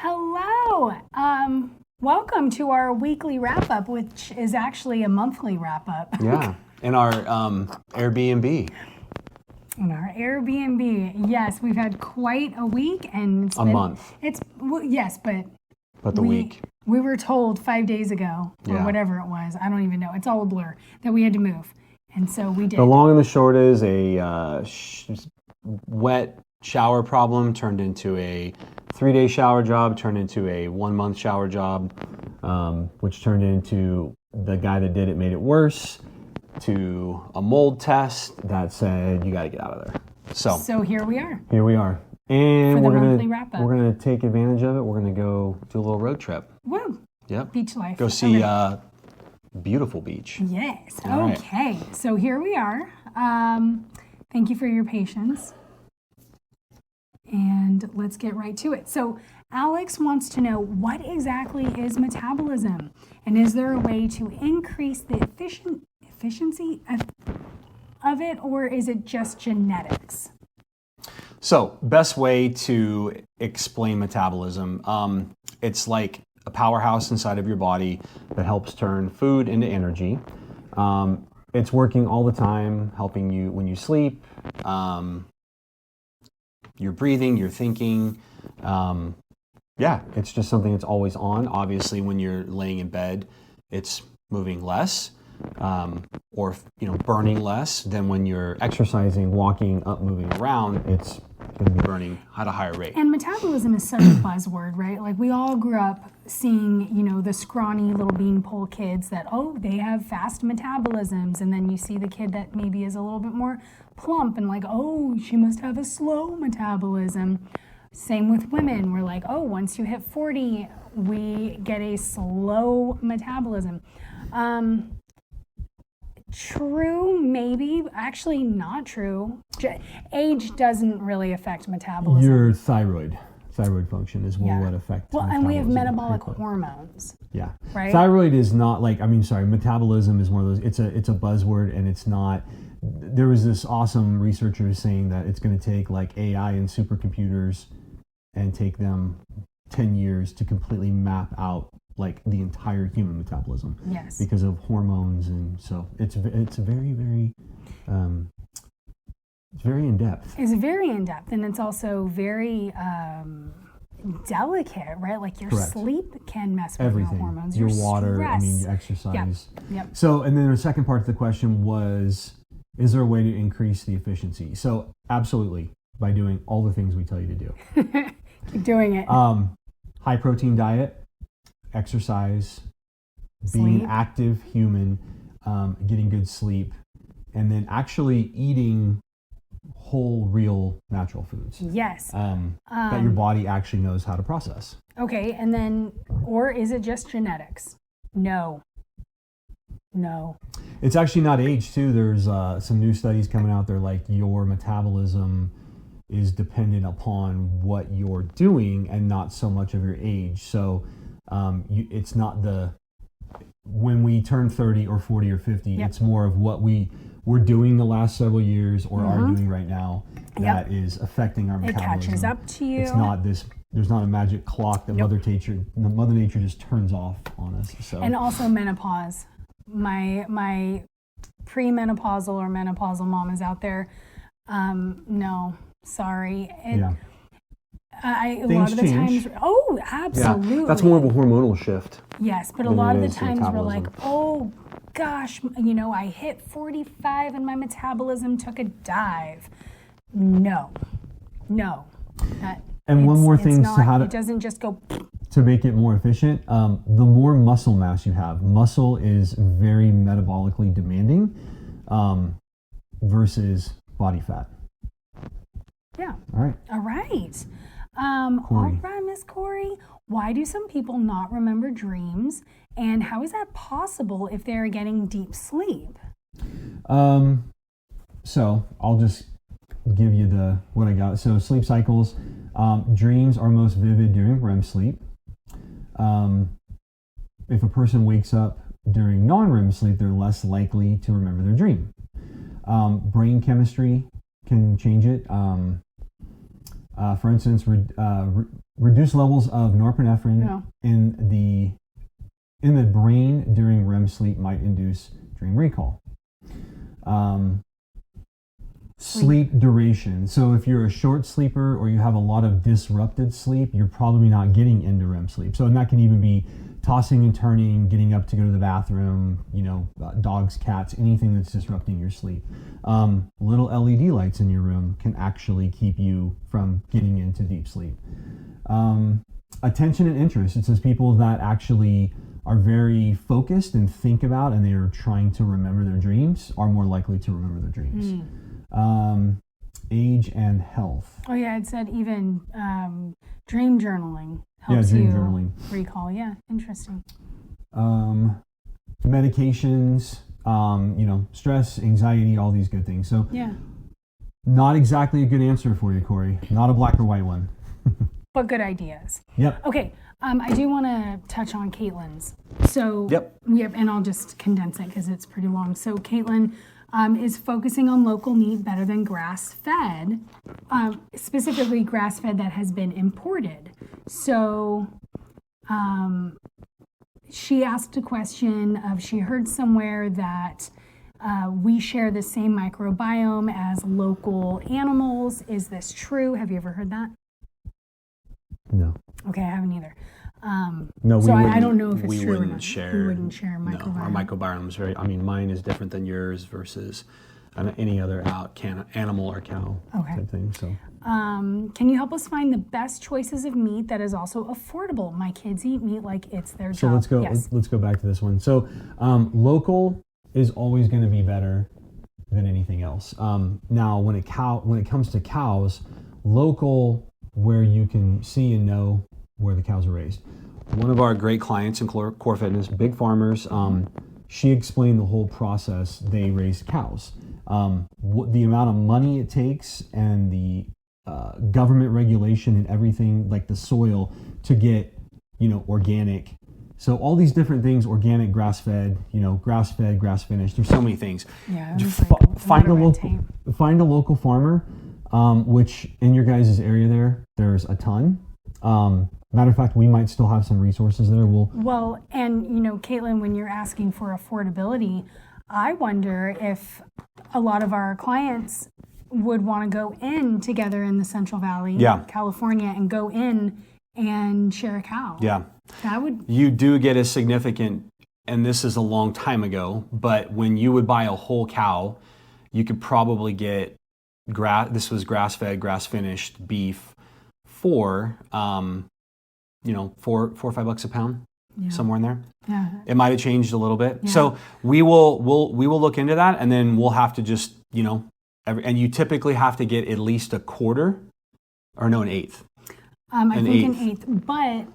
Hello. Welcome to our weekly wrap up, which is actually a monthly wrap up. Yeah, in our Airbnb. In our Airbnb, yes, we've had quite a week and it's A month. Yes, but the week. We were told 5 days ago or whatever it was. I don't even know. It's all a blur that we had to move, and so we did. The long and the short is a wet shower problem turned into a 3-day shower job, turned into a 1-month shower job, which turned into the guy that did it made it worse, to a mold test that said you got to get out of there. So here we are. Here we are, and For the we're monthly wrap-up. gonna take advantage of it. We're gonna go do a little road trip. Woo! Yep. Beach life. Go see beautiful beach. Yes. All Okay. right. So here we are. Thank you for your patience. And let's get right to it. So Alex wants to know, what exactly is metabolism? And is there a way to increase the efficiency of it, or is it just genetics? So, best way to explain metabolism, it's like a powerhouse inside of your body that helps turn food into energy. It's working all the time, helping you when you sleep, your breathing, your thinking. It's just something that's always on. Obviously, when you're laying in bed, it's moving less, or burning less than when you're exercising, walking up, moving around. It's going to be burning at a higher rate. And metabolism is such a buzzword, right? Like, we all grew up seeing, the scrawny little beanpole kids that, they have fast metabolisms. And then you see the kid that maybe is a little bit more plump and like, she must have a slow metabolism. Same with women. We're like, once you hit 40, we get a slow metabolism. True, maybe. Actually, not true. Age doesn't really affect metabolism. Your thyroid function is what affects metabolism. And we have metabolic hormones. Yeah. Right? Thyroid is not metabolism is one of those, it's a buzzword, and it's not. There was this awesome researcher saying that it's going to take like AI and supercomputers and take them 10 years to completely map out like the entire human metabolism. Yes. Because of hormones, and so it's very, very it's very in depth. It's very in depth, and it's also very delicate, right? Like your Correct. Sleep can mess with Everything. your hormones, your your water, stress. your exercise. Yep. So, and then the second part of the question was, is there a way to increase the efficiency? So, absolutely, by doing all the things we tell you to do. Keep doing it. High protein diet, exercise, being an active human, getting good sleep, and then actually eating whole, real, natural foods. Yes. That your body actually knows how to process. Okay, and then, or is it just genetics? No. It's actually not age too. There's some new studies coming out there, like your metabolism is dependent upon what you're doing and not so much of your age. So it's not when we turn 30 or 40 or 50, It's more of what we're doing the last several years or are doing right now that is affecting our metabolism. It catches up to you. It's not there's not a magic clock that Mother Nature just turns off on us. So. And also menopause. My premenopausal or menopausal mom is out there. No, sorry. A lot of the times, absolutely. Yeah, that's more of a hormonal shift. Yes, but a lot of the times we're like, gosh, I hit 45 and my metabolism took a dive. No. And one more thing it doesn't just go. To make it more efficient, the more muscle mass you have. Muscle is very metabolically demanding versus body fat. Yeah. All right. All right, Miss Corey. Why do some people not remember dreams, and how is that possible if they're getting deep sleep? So I'll just give you what I got. So sleep cycles, dreams are most vivid during REM sleep. If a person wakes up during non-REM sleep, they're less likely to remember their dream. Brain chemistry can change it. For instance, reduced levels of norepinephrine in the brain during REM sleep might induce dream recall. Sleep duration. So if you're a short sleeper or you have a lot of disrupted sleep, you're probably not getting into REM sleep. So, and that can even be tossing and turning, getting up to go to the bathroom, dogs, cats, anything that's disrupting your sleep. Little LED lights in your room can actually keep you from getting into deep sleep. Attention and interest. It says people that actually are very focused and think about and they're trying to remember their dreams are more likely to remember their dreams. Age and health. Oh yeah, it said even dream journaling helps dream journaling. Recall. Yeah, interesting. Medications, stress, anxiety, all these good things. So not exactly a good answer for you, Corey. Not a black or white one. But good ideas. Yep. Okay. I do want to touch on Caitlin's. So and I'll just condense it because it's pretty long. So Caitlin is focusing on local meat better than grass-fed, specifically grass-fed that has been imported. So she asked a question of, she heard somewhere that we share the same microbiome as local animals. Is this true? Have you ever heard that? No. Okay, I haven't either. No, so I don't know if it's we true or wouldn't not. share. We wouldn't share microbiome. No, our microbiome is very. I mean, mine is different than yours versus any other animal or cow type thing. So, can you help us find the best choices of meat that is also affordable? My kids eat meat like it's their job. So let's go. Yes. Let's go back to this one. So, local is always going to be better than anything else. Now, when it comes to cows, local, where you can see and know where the cows are raised. one of our great clients in Core Fitness, big farmers, she explained the whole process. They raise cows. The amount of money it takes and the government regulation and everything, like the soil, to get, organic. So all these different things, organic, grass-fed, grass-fed, grass-finished. There's so many things. Yeah, Find a local farmer, which in your guys' area there's a ton. Matter of fact, we might still have some resources there. Well, and Caitlin, when you're asking for affordability, I wonder if a lot of our clients would want to go in together in the Central Valley, California, and go in and share a cow. Yeah. That would. You do get a significant, and this is a long time ago, but when you would buy a whole cow, you could probably get this was grass-fed, grass-finished beef for, $4 or $5 a pound, somewhere in there. Yeah. It might have changed a little bit. Yeah. So we will look into that, and then we'll have to just, and you typically have to get at least an eighth. I think an eighth, but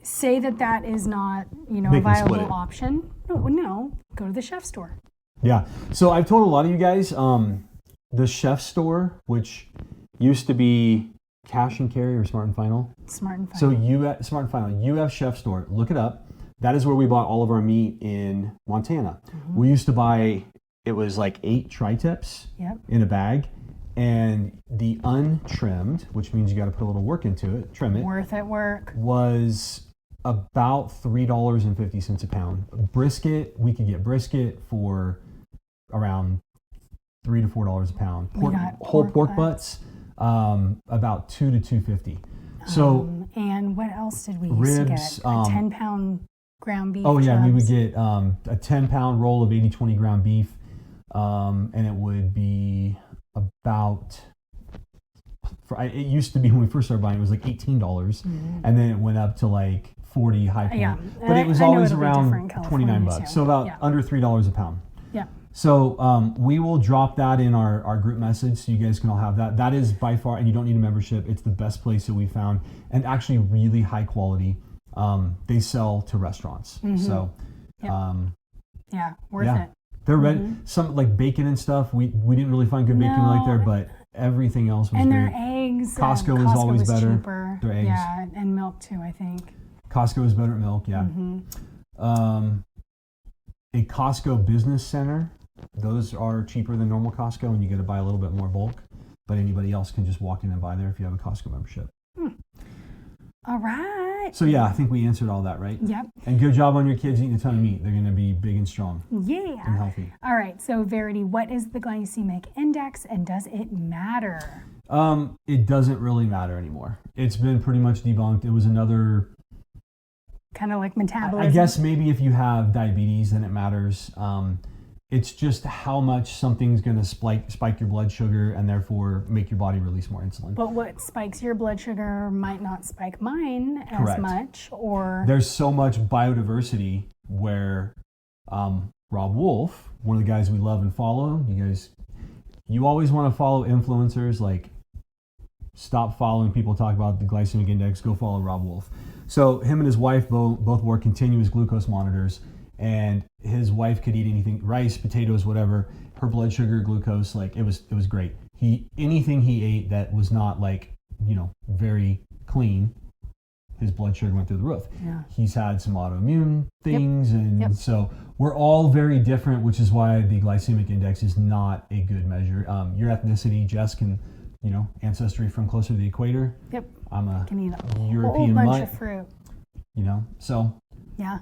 say that is not, a viable option. No, go to the chef store. Yeah. So I've told a lot of you guys, the chef store, which used to be Cash and Carry or Smart and Final. Smart and Final. So Smart and Final, UF Chef Store, look it up. That is where we bought all of our meat in Montana. Mm-hmm. We used to buy, it was like 8 tri-tips in a bag, and the untrimmed, which means you got to put a little work into it, trim it. Worth it work. Was about $3.50 a pound. Brisket, we could get brisket for around $3 to $4 a pound. Whole pork butts, about $2 to $2.50. So, and what else did we used to get? A 10-pound ground beef. Oh yeah, we would get a 10-pound roll of 80-20 ground beef, and it would be about. It used to be when we first started buying, it was like $18, and then it went up to like 40 high point. Yeah, but it was always around $29, so about under $3 a pound. Yeah. So we will drop that in our group message so you guys can all have that. That is by far, and you don't need a membership, it's the best place that we found, and actually really high quality. They sell to restaurants. Mm-hmm. So worth it. They're ready. Some like bacon and stuff, we didn't really find good bacon like there, but everything else was and great. Their eggs. Costco is always better. Cheaper. Their eggs. Yeah, and milk too, I think. Costco is better at milk, yeah. Mm-hmm. A Costco business center, those are cheaper than normal Costco, and you get to buy a little bit more bulk. But anybody else can just walk in and buy there if you have a Costco membership. All right. So yeah, I think we answered all that, right? Yep. And good job on your kids eating a ton of meat. They're going to be big and strong and Yeah. healthy. All right. So Verity, what is the glycemic index and does it matter? It doesn't really matter anymore. It's been pretty much debunked. It was another, Kind of like metabolism. I guess maybe if you have diabetes, then it matters. It's just how much something's going to spike your blood sugar and therefore make your body release more insulin. But what spikes your blood sugar might not spike mine as Correct. much, or There's so much biodiversity where Rob Wolf, one of the guys we love and follow, you always want to follow influencers. Like, stop following people talk about the glycemic index, go follow Rob Wolf. So him and his wife both wore continuous glucose monitors, and his wife could eat anything, rice, potatoes, whatever. Her blood sugar, glucose, like it was great. Anything he ate that was not like, very clean, his blood sugar went through the roof. Yeah. He's had some autoimmune things, Yep. and so we're all very different, which is why the glycemic index is not a good measure. Your ethnicity, Jess, can, ancestry from closer to the equator. Yep. I'm a Can eat a European whole bunch mutt, of fruit. so Yeah.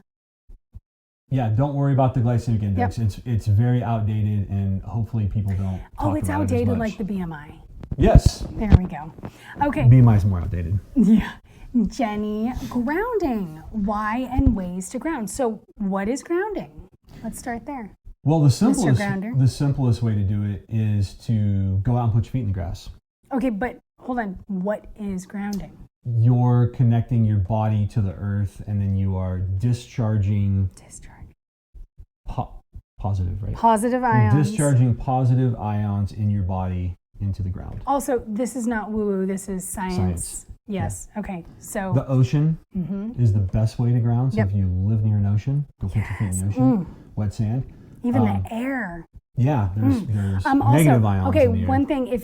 yeah, don't worry about the glycemic index. It's very outdated, and hopefully people don't talk Oh, it's about it as outdated much. like the BMI. Yes, There we go. Okay. BMI is more outdated. Yeah. Jenny, grounding. Why and ways to ground. So what is grounding? Let's start there. Well, Grounder. the simplest way to do it is to go out and put your feet in the grass. Okay, but hold on. What is grounding? You're connecting your body to the earth, and then you are discharging positive, right? Positive You're ions. discharging positive ions in your body into the ground. Also, this is not woo-woo. This is science. Science. Yes. Okay. So The ocean is the best way to ground. So Yep. if you live near an ocean, go put your feet in the ocean. Wet sand. even the air. Yeah, there's Also, negative ions okay, in the air. one thing, if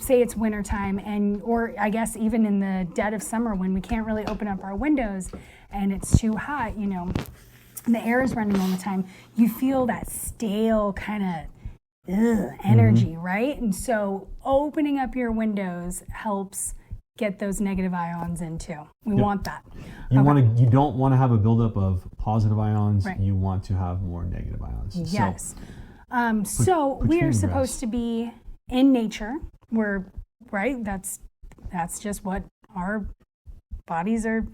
say it's wintertime or I guess even in the dead of summer when we can't really open up our windows and it's too hot, and the air is running all the time, you feel that stale kind of energy, right? And so opening up your windows helps get those negative ions in too. We want that. You don't want to have a buildup of positive ions. Right. You want to have more negative ions. Yes. So, So put we your are grass. supposed to be in nature. We're right. That's just what our bodies are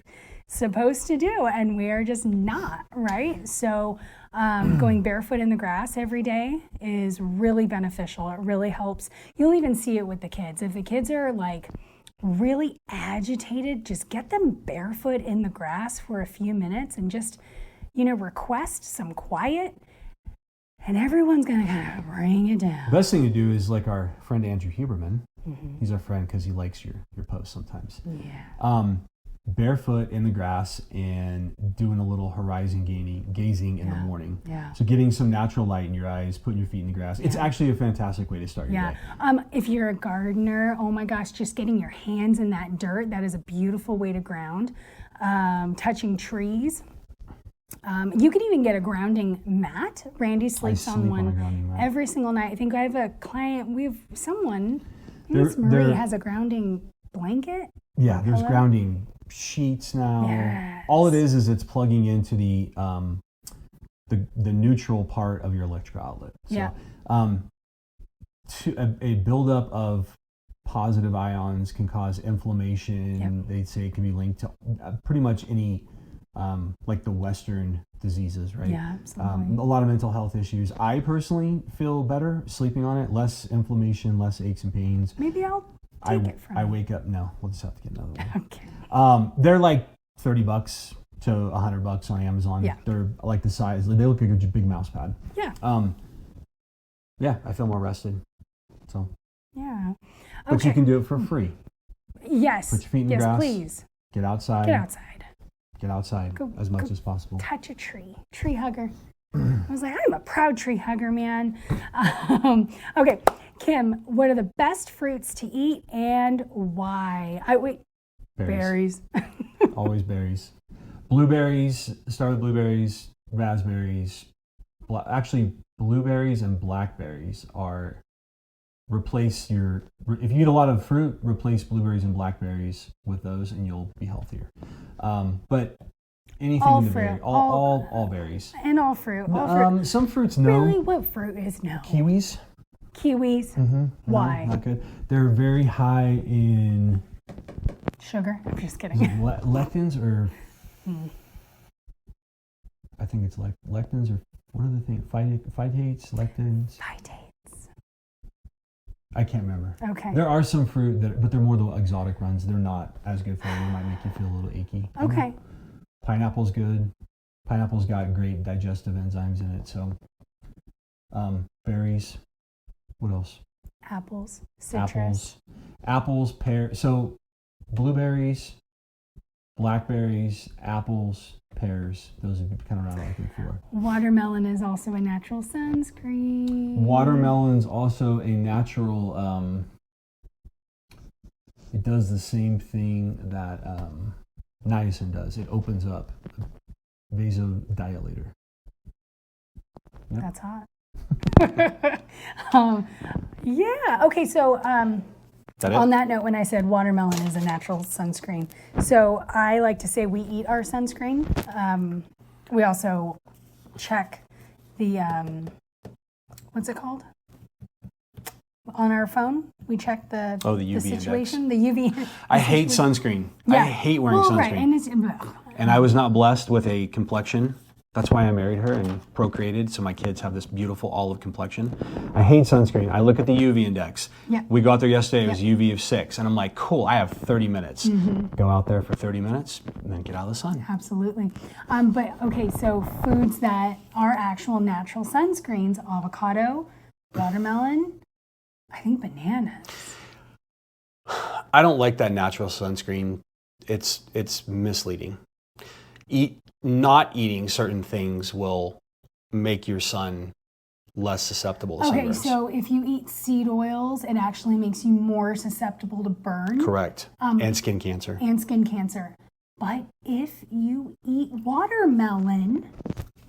supposed to do, and we are just not, right? So going barefoot in the grass every day is really beneficial. It really helps. You'll even see it with the kids. If the kids are like really agitated, just get them barefoot in the grass for a few minutes and just, request some quiet, and everyone's going to kind of bring it down. The best thing to do is like our friend Andrew Huberman. He's our friend because he likes your posts sometimes. Yeah. Barefoot in the grass and doing a little horizon gazing in the morning. Yeah. So getting some natural light in your eyes, putting your feet in the grass. It's actually a fantastic way to start your Yeah. day. If you're a gardener, oh my gosh, just getting your hands in that dirt, that is a beautiful way to ground. Touching trees. You can even get a grounding mat. Randy sleeps sleep on on one a grounding mat. every single night. I think I have a client, someone, They're- Marie they're- has a grounding blanket. Yeah, there's Hello? grounding sheets now. Yes. All it is it's plugging into the neutral part of your electrical outlet. So, Yeah. A buildup of positive ions can cause inflammation. Yep. They say it can be linked to pretty much any, like the Western diseases, right? Yeah, absolutely. A lot of mental health issues. I personally feel better sleeping on it, less inflammation, less aches and pains. Maybe I'll take it from I you. wake up, no, we'll just have to get another one. Okay. They're like $30 to $100 on Amazon. Yeah. They're like the size, they look like a big mouse pad. Yeah. Yeah, I feel more rested. So, Yeah. but Okay. you can do it for free. Yes. Put your feet in the yes, grass. please. Get outside. Get outside. Get outside Go- as much go as possible. Touch a tree. Tree hugger. I was like, I'm a proud tree hugger, man. Okay, Kim, what are the best fruits to eat and why? Berries. Always berries. Blueberries, start with blueberries, raspberries. Actually, blueberries and blackberries are replace if you eat a lot of fruit, replace blueberries and blackberries with those, and you'll be healthier. But anything All in the fruit. berry, all berries. And all fruit. All fruit. Some fruits, no. Really? What fruit is no? Kiwis. Kiwis? Mm-hmm. Why? No, not good. They're very high in Sugar? I'm just kidding. lectins, or I think it's lectins, or what are the things? Phytates, lectins. Phytates. I can't remember. Okay. There are some fruit but they're more the exotic ones. They're not as good for you. They might make you feel a little achy. Okay. Pineapple's good. Pineapple's got great digestive enzymes in it. So, berries. What else? Apples. Citrus. Apples, pears. So, blueberries, blackberries, apples, pears. Those are kind of what I'm looking for. Watermelon is also a natural sunscreen. Watermelon's also a natural. It does the same thing that niacin does. It opens up, vasodilator. Yep. That's hot. Yeah. Okay. So on that note, when I said watermelon is a natural sunscreen, so I like to say we eat our sunscreen. We also check the what's it called? On our phone, we check the UV situation, index. the UV. I hate sunscreen. Yeah. I hate wearing well, sunscreen. Right, and it's, And I was not blessed with a complexion. That's why I married her and procreated, so my kids have this beautiful olive complexion. I hate sunscreen. I look at the UV index. Yeah. We go out there yesterday, it was UV of 6, and I'm like, cool, I have 30 minutes. Go out there for 30 minutes, and then get out of the sun. Absolutely. But okay, so foods that are actual natural sunscreens: avocado, watermelon, I think bananas. I don't like that natural sunscreen. It's misleading. Not eating certain things will make your sun less susceptible to Okay, sunburns. so if you eat seed oils, it actually makes you more susceptible to burn. Correct. And skin cancer. And skin cancer. But if you eat watermelon,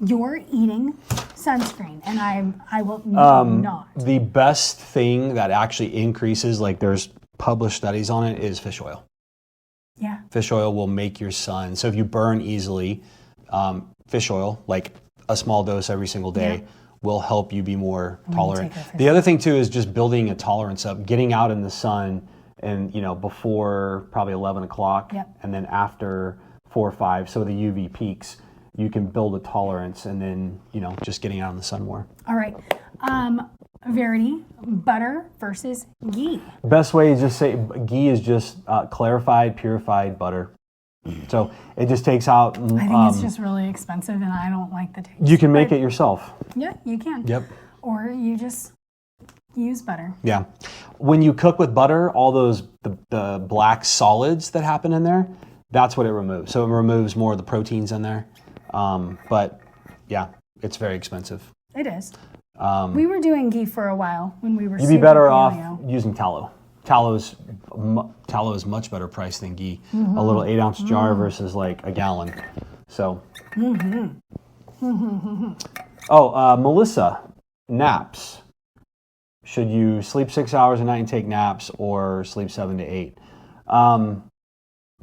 you're eating sunscreen, and I will not. The best thing that actually increases, like there's published studies on it, is fish oil. Yeah. Fish oil will make your sun. So if you burn easily, fish oil, like a small dose every single day, will help you be more tolerant. The other thing too is just building a tolerance up, getting out in the sun, and before probably 11 o'clock, and then after 4 or 5, so the UV peaks, you can build a tolerance, and then just getting out in the sun more. All right. Verity, butter versus ghee. Best way is just say ghee is just clarified, purified butter. So it just takes out. I think it's just really expensive, and I don't like the taste. You can make it yourself. Yeah, you can. Yep. Or you just use butter. Yeah. When you cook with butter, all those the black solids that happen in there, that's what it removes. So it removes more of the proteins in there. But yeah, it's very expensive. It is. We were doing ghee for a while when we were. You'd be better off using tallow. Tallow is much better priced than ghee. A little 8-ounce jar versus like a gallon. So. Melissa, naps. Should you sleep 6 hours a night and take naps, or sleep 7 to 8?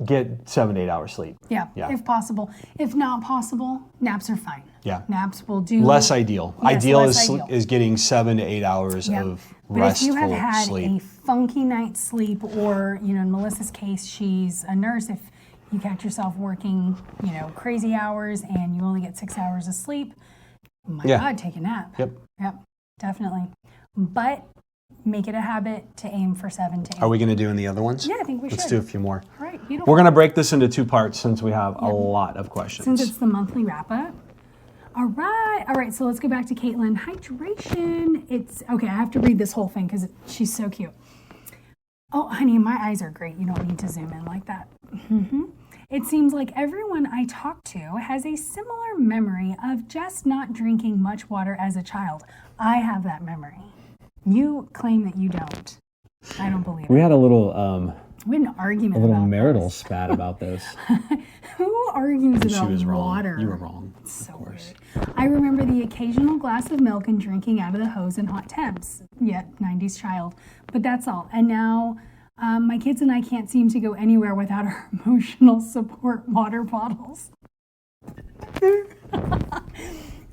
Get 7 to 8 hours sleep. Yeah, if possible. If not possible, naps are fine. Yeah. Naps will do. Less ideal. Yes, Ideal less is getting 7 to 8 hours of restful sleep. But if you have had sleep. a funky night's sleep, or in Melissa's case, she's a nurse. If you catch yourself working, crazy hours and you only get 6 hours of sleep, my God, take a nap. Yep, definitely. But make it a habit to aim for 7 to 8. Are we going to do in the other ones? Yeah, I think we should. Let's do a few more. All right, beautiful. We're going to break this into 2 parts since we have a lot of questions. Since it's the monthly wrap up. All right, so let's go back to Caitlin. Hydration. It's okay. I have to read this whole thing because she's so cute. Oh, honey, my eyes are great. You don't need to zoom in like that. It seems like everyone I talk to has a similar memory of just not drinking much water as a child. I have that memory. You claim that you don't. I don't believe it. We had a little We had an argument a little about marital this. spat about this. Who argues She about was wrong. water? You were wrong. So of course. weird. I remember the occasional glass of milk and drinking out of the hose in hot temps. Yet, 90s child. But that's all. And now, my kids and I can't seem to go anywhere without our emotional support water bottles.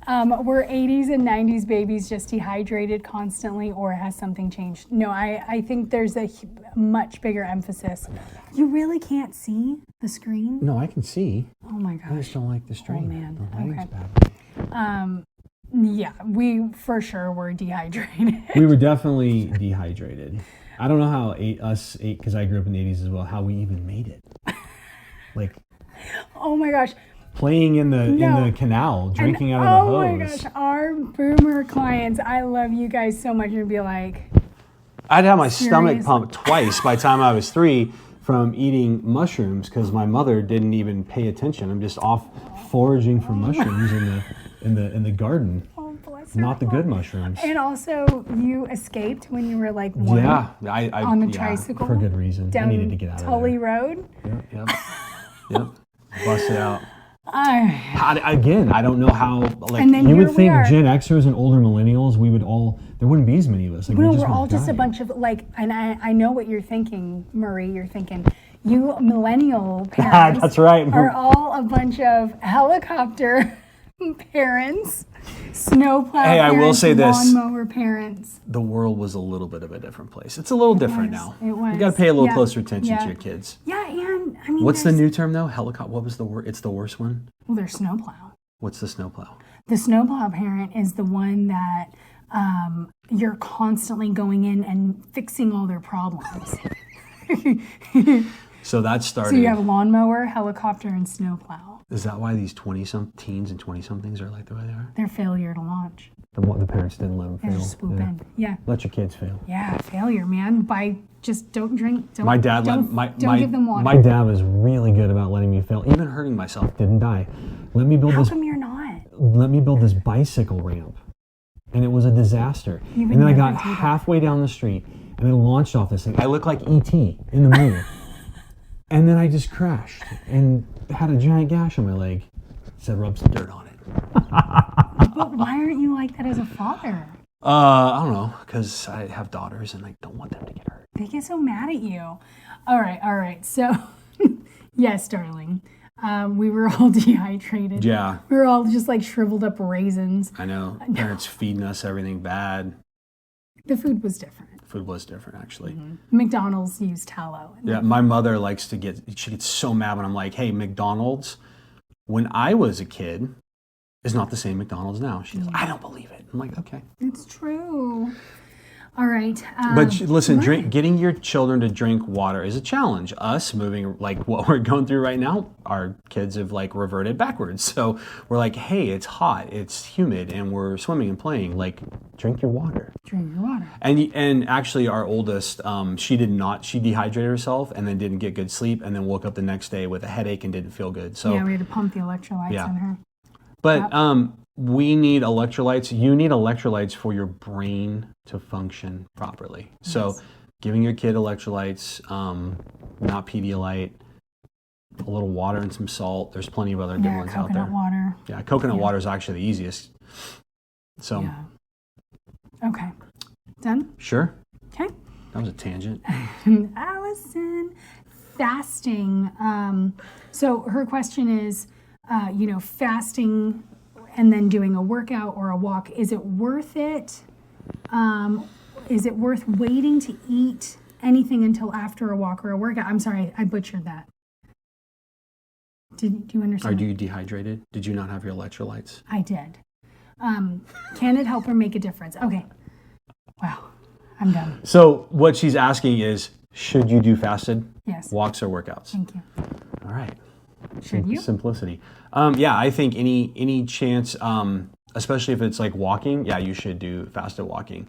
Were 80s and 90s babies just dehydrated constantly, or has something changed? No, I think there's a much bigger emphasis. You really can't see the screen? No, I can see. Oh my I gosh. just don't like the stream. man. The lighting's Okay. bad. Yeah, we for sure were dehydrated. We were definitely dehydrated. I don't know how us eight, because I grew up in the 80s as well, how we even made it. Like Oh my gosh. playing in the canal, drinking out of the hose. Oh my gosh, our boomer clients, I love you guys so much. You'd be like, I'd have my stomach Seriously? pumped twice by the time I was 3 from eating mushrooms because my mother didn't even pay attention. I'm just off foraging for mushrooms in the garden. oh bless her Not the heart. good mushrooms. And also, you escaped when you were like 1 Yeah, I on the yeah. tricycle For good reason. down I needed to get out Tully of there. Road. Yep. Yep. Bust it out. I, Again, I don't know how. Like, And then You here would we think are. Gen Xers and older millennials, there wouldn't be as many of us. Like, No, we we're all would just a die. bunch of like, and I know what you're thinking, Marie. You're thinking, you millennial parents That's right. are all a bunch of helicopter parents, snowplow Hey, I parents, will say this. lawnmower parents. the world was a little bit of a different place. It's a little different now. It was. You got to pay a little Yeah. closer attention to Yeah. your kids. Yeah, and I mean, What's the there's- new term though? Helicopter. What was the word? It's the worst one. Well, there's snowplow. What's the snowplow? The snowplow parent is the one that you're constantly going in and fixing all their problems. So that started. So you have lawnmower, helicopter, and snowplow. Is that why these 20-some teens and 20-somethings are like the way they are? They're failure to launch. The parents didn't let them They fail. just swoop Yeah. in. Yeah. Let your kids fail. Yeah, failure, man. By just don't drink. Don't, My dad let don't, don't give them water. My dad was really good about letting me fail. Even hurting myself. Didn't die. Let me build How this. come you're not? Let me build this bicycle ramp, and it was a disaster. You would And then I never got do that. halfway down the street, and then launched off this thing. I looked like E.T. in the movie. And then I just crashed and had a giant gash on my leg. Said rub some dirt on it. But why aren't you like that as a father? I don't know, because I have daughters and I don't want them to get hurt. They get so mad at you. All right. So, yes, darling. We were all dehydrated. Yeah, We were all just like shriveled up raisins. I know. Parents feeding us everything bad. The food was different. Food was different, actually. McDonald's used tallow. Yeah, my mother likes to she gets so mad when I'm like, hey, McDonald's, when I was a kid, is not the same McDonald's now. She goes, I don't believe it. I'm like, okay. It's true. All right. But listen, right. getting your children to drink water is a challenge. Us moving, like what we're going through right now, our kids have like reverted backwards. So we're like, hey, it's hot, it's humid, and we're swimming and playing. Like, drink your water. Drink your water. And actually, our oldest, she dehydrated herself and then didn't get good sleep, and then woke up the next day with a headache and didn't feel good. So, Yeah, we had to pump the electrolytes Yeah. in her. but we need electrolytes. You need electrolytes for your brain to function properly. So, giving your kid electrolytes, not Pedialyte, a little water and some salt. There's plenty of other good Yeah, ones out coconut there. water. Yeah, coconut water is actually the easiest. So, Yeah. Okay. Done? sure. Okay. That was a tangent. Allison, fasting. So her question is, fasting and then doing a workout or a walk, is it worth it? Is it worth waiting to eat anything until after a walk or a workout? I'm sorry, I butchered that. Do you understand? Are you dehydrated? Did you not have your electrolytes? I did. Can it help or make a difference? Okay. Wow. I'm done. So what she's asking is, should you do fasted Yes. walks or workouts? Thank you. All right. Should you? Simplicity. Yeah, I think any chance, especially if it's like walking, yeah, you should do fasted walking,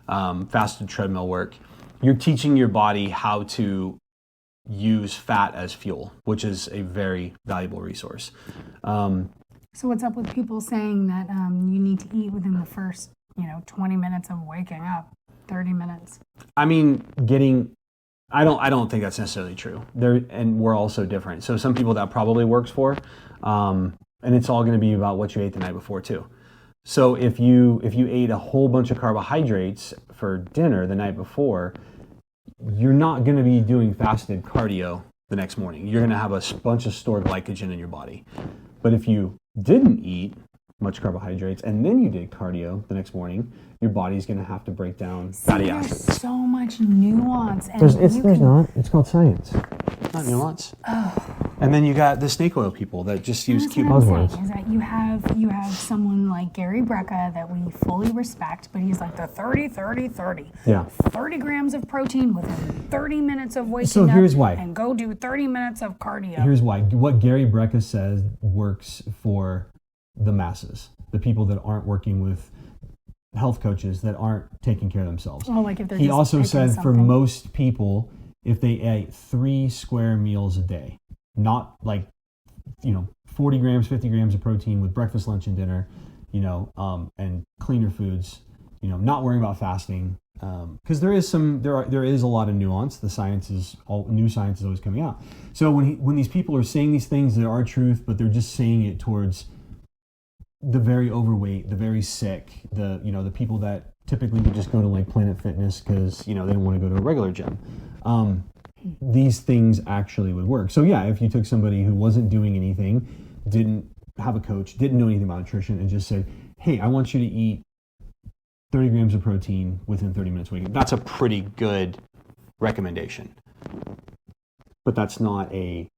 fasted treadmill work. You're teaching your body how to use fat as fuel, which is a very valuable resource. So what's up with people saying that you need to eat within the first, 20 minutes of waking up, 30 minutes? I mean, getting I don't think that's necessarily true. And we're all so different. So some people that probably works for, and it's all going to be about what you ate the night before too. So if you ate a whole bunch of carbohydrates for dinner the night before, you're not going to be doing fasted cardio the next morning. You're going to have a bunch of stored glycogen in your body. But if you didn't eat much carbohydrates and then you did cardio the next morning, your body's going to have to break down fatty There's acids. so much nuance. And There's not. It's called science. Not nuance. And then you got the snake oil people that just use cute That's what I'm buzzwords. saying, is that you have someone like Gary Brecka that we fully respect, but he's like the 30. Yeah. 30 grams of protein within 30 minutes of waking So up here's why. and go do 30 minutes of cardio. Here's why. What Gary Brecka says works for the masses, the people that aren't working with health coaches, that aren't taking care of themselves. Oh, like if they're He just also picking said for something. most people, if they ate 3 square meals a day, not like 40 grams, 50 grams of protein with breakfast, lunch, and dinner, and cleaner foods, not worrying about fasting, because there is a lot of nuance. The science is new science is always coming out. So when these people are saying these things, there are truth, but they're just saying it towards the very overweight, the very sick, the people that typically would just go to like Planet Fitness because they don't want to go to a regular gym. These things actually would work. So yeah, if you took somebody who wasn't doing anything, didn't have a coach, didn't know anything about nutrition, and just said, hey, I want you to eat 30 grams of protein within 30 minutes waking up, That's a pretty good recommendation. But that's not a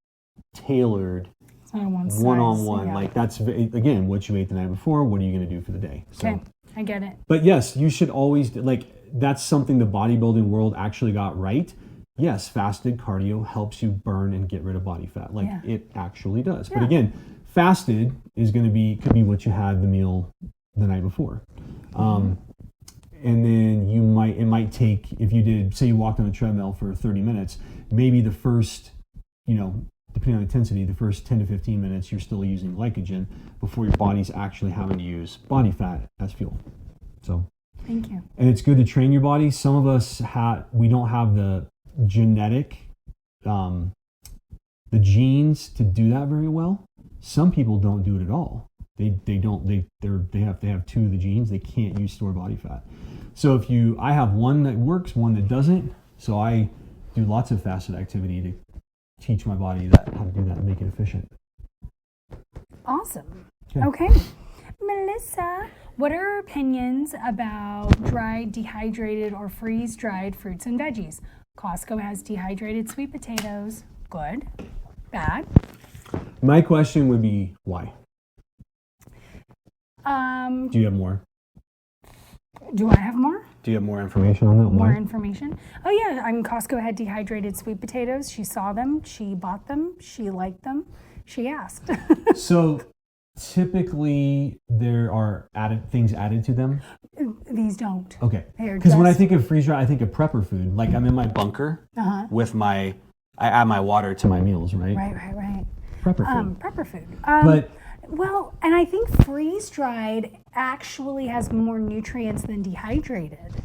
tailored It's not a one-on-one. yeah. Like that's, again, what you ate the night before, what are you going to do for the day? So, Okay, I get it. but yes, you should always, that's something the bodybuilding world actually got right. Yes, fasted cardio helps you burn and get rid of body fat. Yeah. It actually does. But Yeah. again, fasted could be what you had the meal the night before. And then it might take, if you did, say you walked on a treadmill for 30 minutes, maybe the first, depending on intensity, the first 10 to 15 minutes, you're still using glycogen before your body's actually having to use body fat as fuel. So, Thank you. and it's good to train your body. Some of us we don't have the genetic, the genes to do that very well. Some people don't do it at all. They have 2 of the genes. They can't use stored body fat. So I have one that works, one that doesn't. So I do lots of fasted activity to teach my body how to do that and make it efficient. Awesome. Yeah. Okay. Melissa, what are your opinions about dried, dehydrated, or freeze-dried fruits and veggies? Costco has dehydrated sweet potatoes. Good. Bad. My question would be why? Do you have more? Do I have more? Do you have more information? Information on that? More Why? information? Oh yeah, Costco had dehydrated sweet potatoes. She saw them. She bought them. She liked them. She asked. So typically there are things added to them. These don't. Okay. They're Because when I just- think of freeze dry, I think of prepper food. Like I'm in my bunker with I add my water to my meals, right? Right. Prepper food. Prepper food. But Well, and I think freeze-dried actually has more nutrients than dehydrated.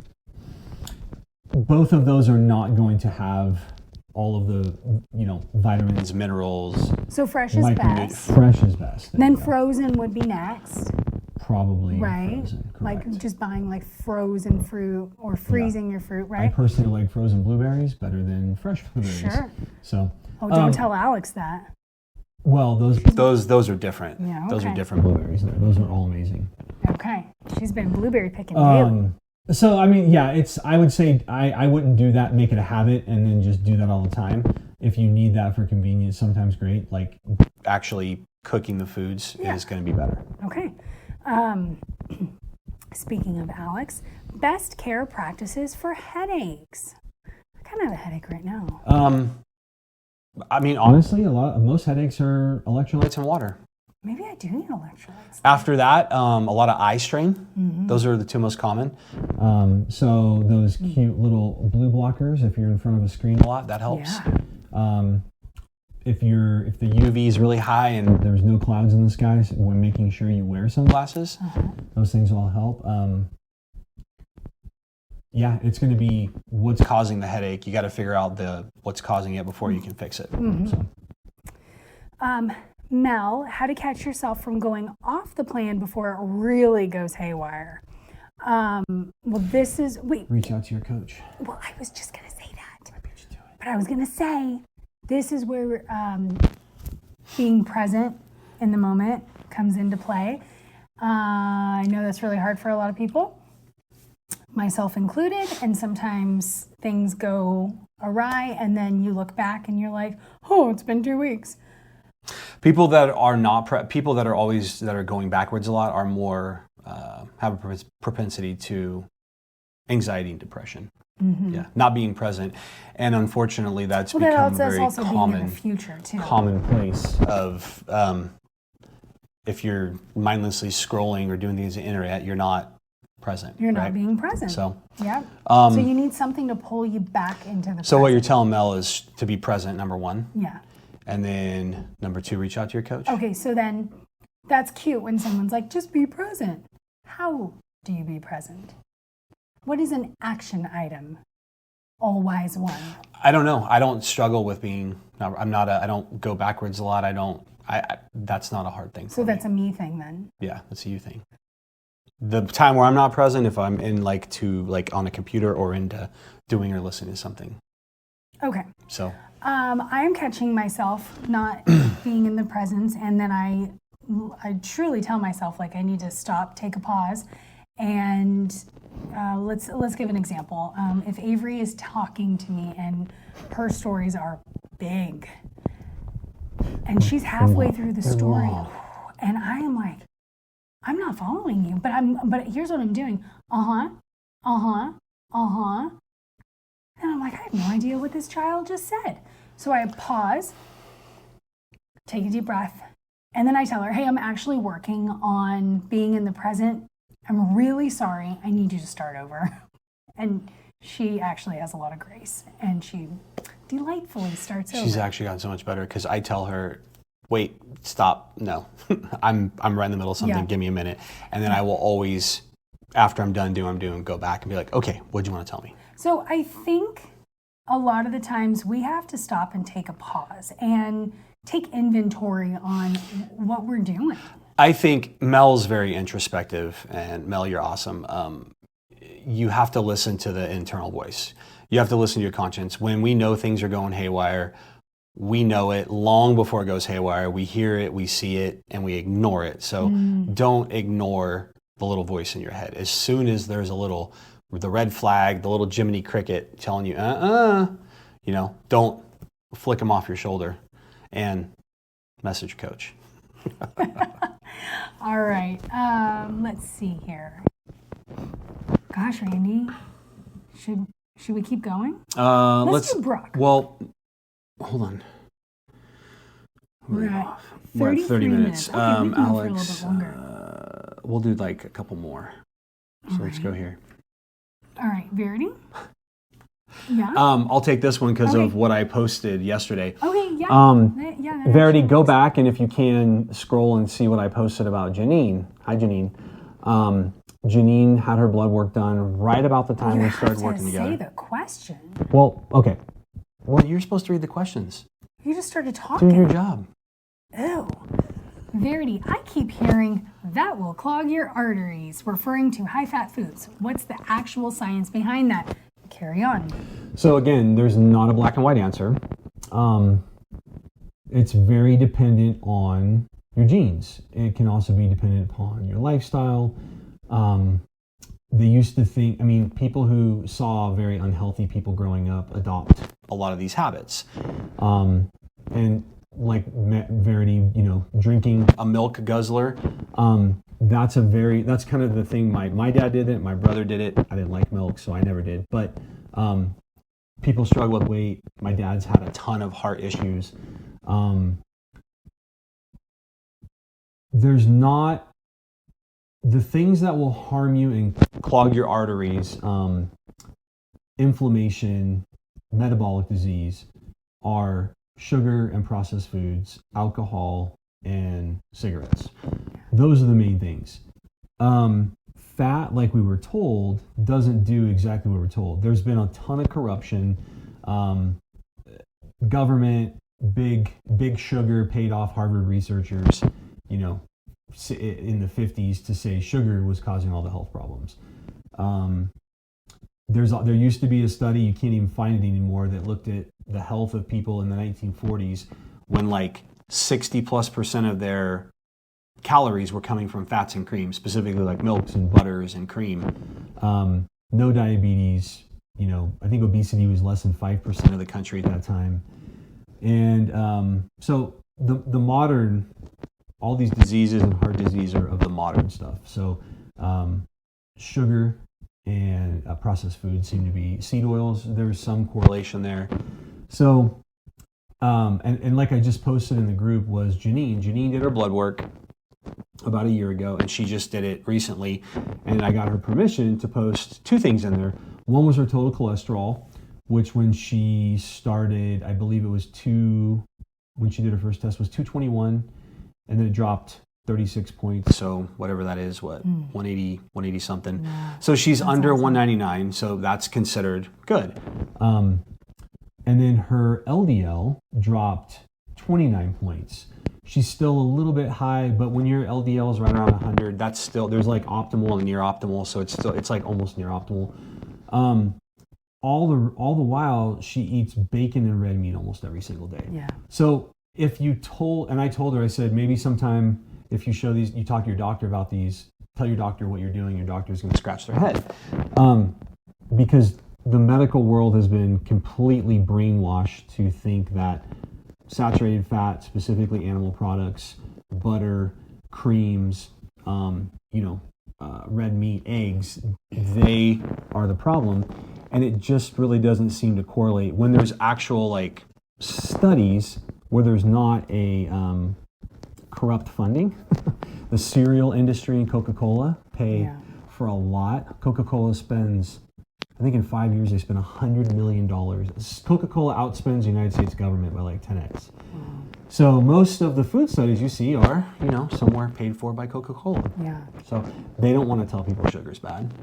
both of those are not going to have all of the, vitamins, Minerals. So fresh is best. fresh is best. There Then you go. frozen would be next, Probably right? frozen, Like correct. just buying like frozen fruit or freezing your fruit, I right? personally like frozen blueberries better than fresh blueberries. Sure. So, Oh, don't tell Alex that. well, Those are different. Yeah, Those are okay. different. blueberries, those are all amazing. Okay. She's been blueberry picking daily. So I mean, yeah, I would say I wouldn't do that, make it a habit, and then just do that all the time. If you need that for convenience, sometimes great. Like Actually, cooking the foods Yeah. is going to be better. Okay. Speaking of Alex, best care practices for headaches. I kind of have a headache right now. I mean, honestly, most headaches are electrolytes. electrolytes and water. Maybe I do need electrolytes. After that, a lot of eye strain. Those are the 2 most common. So those cute little blue blockers, if you're in front of a screen A lot, that helps. Yeah. if the UV is really high and there's no clouds in the sky, so when making sure you wear sunglasses, those things all help. yeah, it's going to be what's causing the headache. You got to figure out what's causing it before you can fix it. So. Mel, how to catch yourself from going off the plan before it really goes haywire. Well, this is reach out to your coach. Well, I was just gonna say that, but I was gonna say this is where being present in the moment comes into play. I know that's really hard for a lot of people, myself included, and sometimes things go awry, and then you look back and you're like, oh, it's been 2 weeks. People that are not people that are going backwards a lot are more have a propensity to anxiety and depression. Mm-hmm. Yeah, not being present, and unfortunately, that's become a very commonplace of if you're mindlessly scrolling or doing things on the internet, you're not present. You're not being present. So yeah. So you need something to pull you back into the. So present. what you're telling Mel is to be present. Number one. Yeah. And then number two, reach out to your coach. Okay, so then that's cute when someone's like, just be present. How do you be present? What is an action item? All wise one. I don't know. I don't struggle with being. I don't go backwards a lot. That's not a hard thing. So that's a me thing then. Yeah, that's a you thing. The time where I'm not present, if I'm in on a computer or into doing or listening to something. Okay. So. I am catching myself not being in the presence, and then I truly tell myself like I need to stop, take a pause, and let's give an example. If Avery is talking to me and her stories are big, and she's halfway through the story, and I am like, I'm not following you, but here's what I'm doing. And I'm like, I have no idea what this child just said. So I pause, take a deep breath, and then I tell her, hey, I'm actually working on being in the present. I'm really sorry. I need you to start over. And she actually has a lot of grace, and she delightfully starts over. She's actually gotten so much better because I tell her, wait, stop, no. I'm right in the middle of something, give me a minute. And then I will always, after I'm done doing, go back and be like, okay, what do you want to tell me? So I think a lot of the times we have to stop and take a pause and take inventory on what we're doing. I think Mel's very introspective, and Mel, you're awesome. You have to listen to the internal voice. You have to listen to your conscience. When we know things are going haywire, we know it long before it goes haywire. We hear it, we see it, and we ignore it. So don't ignore the little voice in your head. As soon as there's the red flag, the little Jiminy Cricket telling you, don't flick them off your shoulder and message coach. All right. Let's see here. Gosh, Randy, should we keep going? Let's do Brooke. Well, hold on. We're at 30 minutes. Okay, we can go for a little Alex, bit longer. We'll do like a couple more. So let's go here. All right, Verity? Yeah? I'll take this one because of what I posted yesterday. Okay, yeah. Verity, go back, and if you can, scroll and see what I posted about Janine. Hi, Janine. Janine had her blood work done right about the time we started working together. You have to say the question. Well, okay. Well, you're supposed to read the questions. You just started talking. Do your job. Ew. Verity, I keep hearing that will clog your arteries, referring to high-fat foods. What's the actual science behind that? Carry on. So again, there's not a black and white answer. It's very dependent on your genes. It can also be dependent upon your lifestyle. They used to think, people who saw very unhealthy people growing up adopt a lot of these habits. And like Verity, drinking a milk guzzler. That's kind of the thing. My dad did it. My brother did it. I didn't like milk, so I never did. But people struggle with weight. My dad's had a ton of heart issues. There's not the things that will harm you and clog your arteries, inflammation, metabolic disease, are sugar and processed foods, alcohol, and cigarettes. Those are the main things. fat like we were told doesn't do exactly what we're told. There's been a ton of corruption. Government, big sugar paid off Harvard researchers, you know, in the 50s to say sugar was causing all the health problems. There used to be a study, you can't even find it anymore, that looked at the health of people in the 1940s when like 60+% of their calories were coming from fats and cream, specifically like milks and butters and cream. No diabetes, you know, I think obesity was less than 5% of the country at that time. And so the modern, all these diseases and heart disease are of the modern stuff. So sugar and processed foods seem to be, seed oils, there's some correlation there. So, and like I just posted in the group was Janine. Janine did her blood work about a year ago, and she just did it recently. And I got her permission to post 2 things in there. One was her total cholesterol, which when she started, I believe it was when she did her first test was 221, and then it dropped 36 points. So whatever that is, 180 something. Yeah, so she's under awesome. 199, so that's considered good. And then her LDL dropped 29 points. She's still a little bit high, but when your LDL is right around 100, that's still, there's like optimal and near optimal, so it's like almost near optimal. All the while she eats bacon and red meat almost every single day. Yeah. So if you I told her, I said, maybe sometime if you show these, you talk to your doctor about these, tell your doctor what you're doing, your doctor's going to scratch their head. Because the medical world has been completely brainwashed to think that saturated fat, specifically animal products, butter, creams, red meat, eggs, they are the problem. And it just really doesn't seem to correlate when there's actual like studies where there's not a corrupt funding. The cereal industry and Coca-Cola pay for a lot. Coca-Cola spends, I think in 5 years they spent $100 million. Coca-Cola outspends the United States government by like 10x. So most of the food studies you see are, somewhere paid for by Coca-Cola. Yeah. So they don't want to tell people sugar's bad.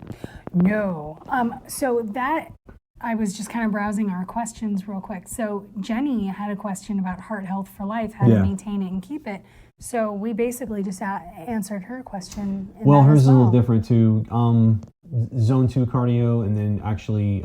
No. So that, I was just kind of browsing our questions real quick. So Jenny had a question about heart health for life, how to maintain it and keep it. So we basically just answered her question. Well, hers is a little different too. Zone 2 cardio and then actually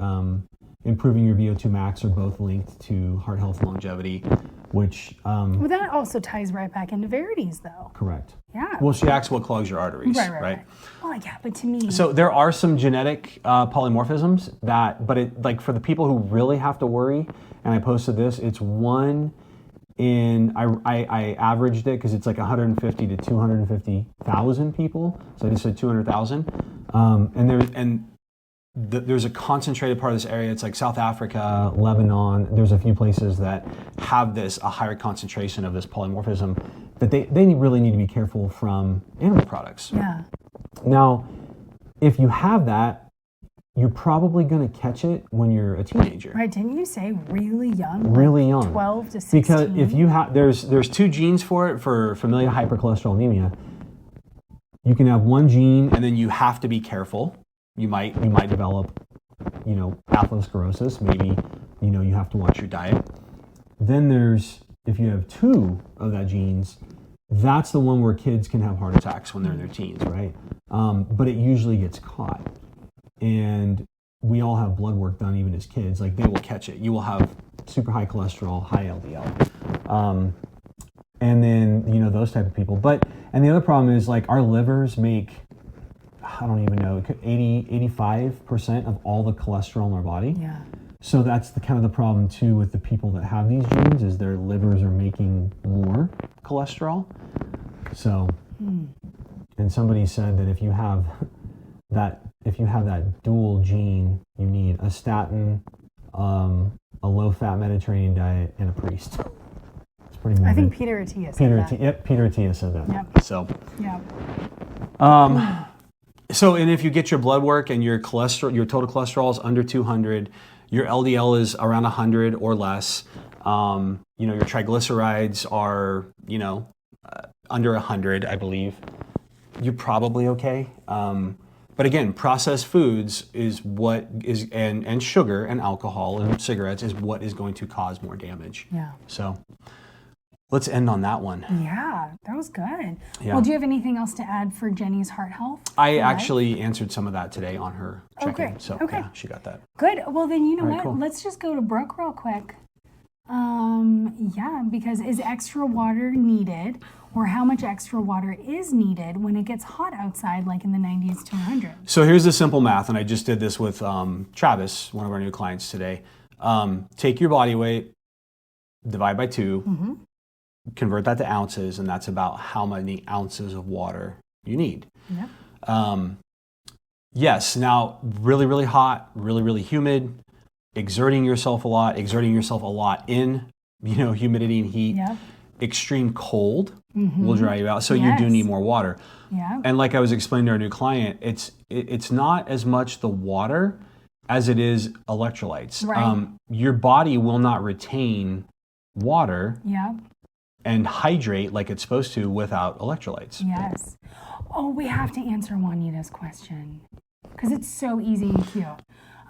improving your VO2 max are both linked to heart health and longevity, which... well, that also ties right back into Verity's, though. Correct. Yeah. Well, she asks what clogs your arteries, right? Well, yeah, but to me... So there are some genetic polymorphisms but for the people who really have to worry, and I posted this, it's 1 in, I averaged it because it's like 150 to 250,000 people. So I just said 200,000. There's a concentrated part of this area. It's like South Africa, Lebanon. There's a few places that have a higher concentration of this polymorphism that they really need to be careful from animal products. Yeah. Now, if you have that, you're probably going to catch it when you're a teenager. Right, didn't you say really young? Really young. 12 to 16? Because if you have, there's 2 genes for it, for familial hypercholesterolemia. You can have 1 gene and then you have to be careful. You might develop, atherosclerosis. Maybe, you have to watch your diet. Then if you have 2 of that genes, that's the one where kids can have heart attacks when they're in their teens, right? But it usually gets caught. And we all have blood work done even as kids. Like they will catch it. You will have super high cholesterol, high LDL. And then, those type of people. And the other problem is like our livers make, I don't even know, 85% of all the cholesterol in our body. Yeah. So that's the kind of the problem too with the people that have these genes is their livers are making more cholesterol. So, and somebody said that if you have that dual gene, you need a statin, a low-fat Mediterranean diet, and a priest. It's pretty morbid. I think Peter Attia said that. Yep, Peter Attia said that. Yep. So. Yeah. So, and if you get your blood work and your cholesterol, your total cholesterol is under 200, your LDL is around 100 or less, your triglycerides are, under 100, I believe, you're probably okay. But again, processed foods is what is, and sugar and alcohol and cigarettes is what is going to cause more damage. Yeah. So let's end on that one. Yeah, that was good. Yeah. Well, do you have anything else to add for Jenny's heart health? I actually answered some of that today on her check-in. great. So Okay. yeah, she got that. Good. Well, then you know All right, what? cool. Let's just go to Brooke real quick. Yeah, because is extra water needed, or how much extra water is needed when it gets hot outside, like in the 90s to 100? So here's the simple math, and I just did this with Travis, one of our new clients today. Take your body weight, divide by 2, convert that to ounces, and that's about how many ounces of water you need. Yep. Yes, now really, really hot, really, really humid, exerting yourself a lot in, humidity and heat. Yep. Extreme cold will dry you out, so you do Yes. need more water. Yeah. And like I was explaining to our new client, it's not as much the water as it is electrolytes. Right. Your body will not retain water Yep. and hydrate like it's supposed to without electrolytes. Yes. Oh, we have to answer Juanita's question because it's so easy and cute.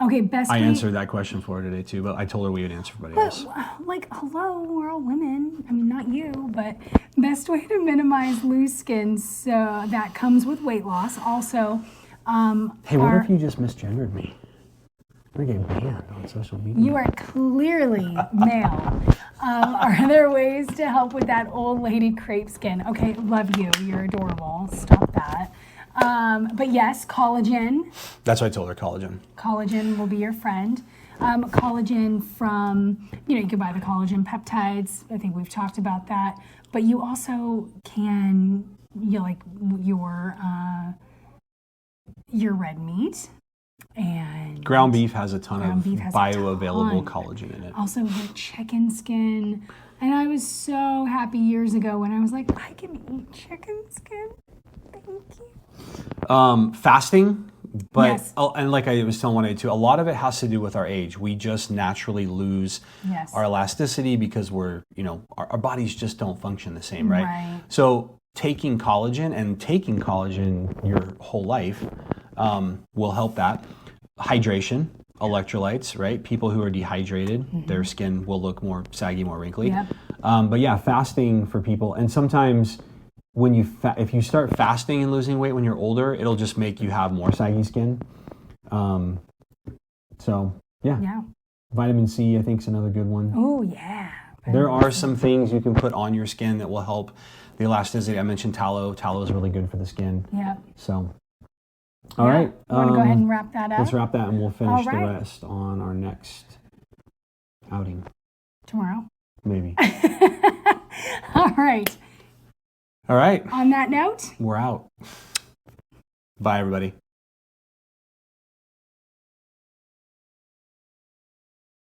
Okay, best I way. answered that question for her today too, but I told her we would answer everybody else. Like, hello, we're all women. I mean, not you, but best way to minimize loose skin so that comes with weight loss. Also, Hey, what if you just misgendered me? We're getting banned on social media. you are clearly male. Are there ways to help with that old lady crepe skin? Okay, love you. You're adorable. Stop that. But yes, collagen. That's what I told her, collagen. Collagen will be your friend. Collagen from, you can buy the collagen peptides. I think we've talked about that. But you also can, like your red meat and Ground beef has a ton of Ground beef has a bioavailable ton. collagen in it. also your chicken skin. And I was so happy years ago when I was like, I can eat chicken skin. Thank you. Fasting, but Yes. and like I was telling one too, a lot of it has to do with our age. We just naturally lose Yes. our elasticity because our bodies just don't function the same, right? Right. So taking collagen your whole life will help that. Hydration, electrolytes, right? People who are dehydrated, their skin will look more saggy, more wrinkly. Yep. But yeah, fasting for people, and sometimes when if you start fasting and losing weight when you're older, it'll just make you have more saggy skin. So yeah. Yeah. Vitamin C, I think, is another good one. Oh, yeah. There are some things you can put on your skin that will help the elasticity. I mentioned tallow. Tallow is really good for the skin. Yeah. So, all right. You want to go ahead and wrap that up? Let's wrap that and we'll finish All right. the rest on our next outing. Tomorrow. Maybe. All right. All right. On that note, We're out. Bye, everybody.